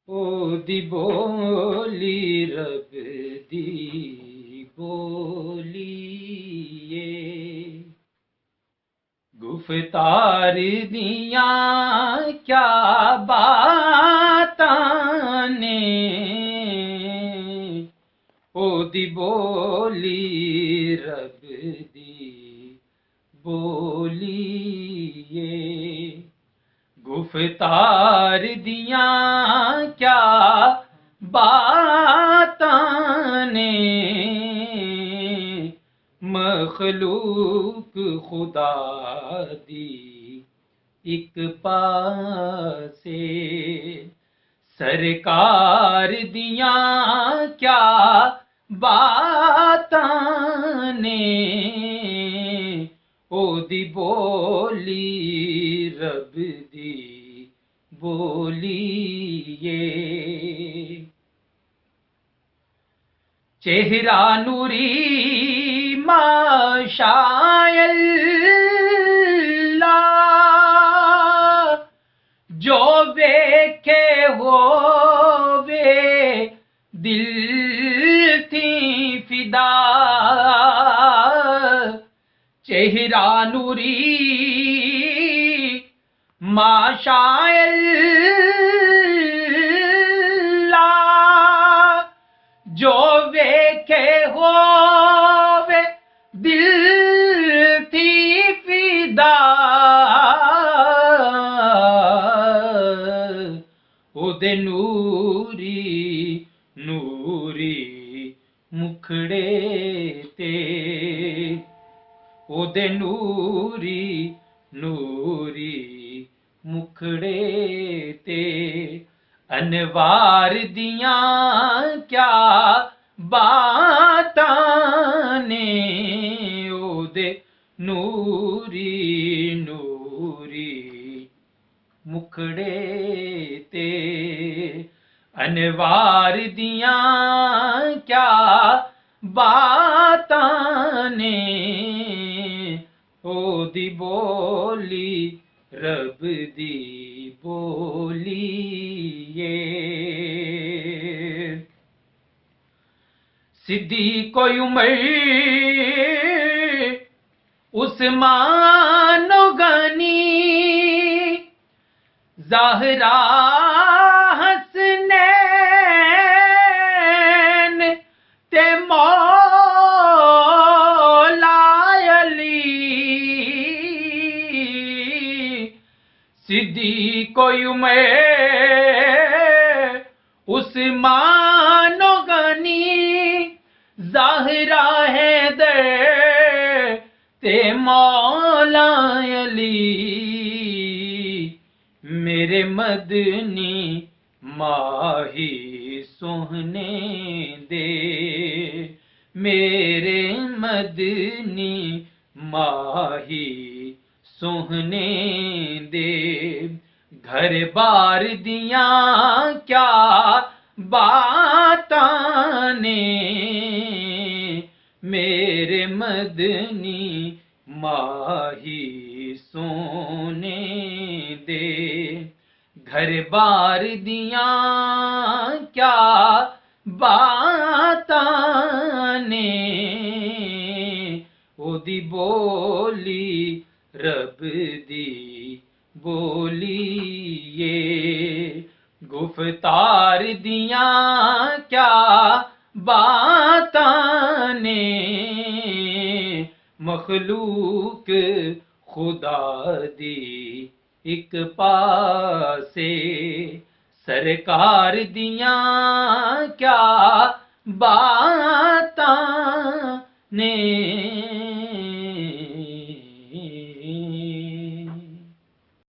ओदी बोली रब दी बोलिए, गुफ्तार दिया क्या बातां ने, ओदी बोली रब दी बोलिए, गुफ्तार दिया क्या बातां ने, मखलूक खुदा दी एक पासे, सरकार दिया क्या बातां ने, ओदी बोली रब दी बोलिए, चेहरा नूरी माशाअल्लाह, जो वेखे होवे दिल थी फिदा, चेहरा नूरी माशाअल्लाह, जो वेखे होवे दिल थी फिदा, ओदे नूरी नूरी मुखड़े ते, ओदे नूरी नूरी मुखड़े ते, अनवार दिया क्या बातां ने, ओदे नूरी नूरी मुखड़े ते, अनवार दिया क्या बातां ने, ओदी बोली रब दी बोलिए, सिद्दी कोई उमर उस्मान गनी, ज़हरा हसनैन ते मौला अली, सिद्दीक़ उमर उस्मान गनी, ज़हरा हैदर ते मौला अली, मेरे मदनी माही सोहने दे, मेरे मदनी माही सोहने दे, घर बार दिया क्या बातां ने, मेरे मदनी माही सोने दे, घर बार दिया क्या बातां ने, ओदी बोली रब दी बोलिए, गुफ्तार दिया क्या बातां ने, मखलूक खुदा दी एक पासे, सरकार दिया क्या बातां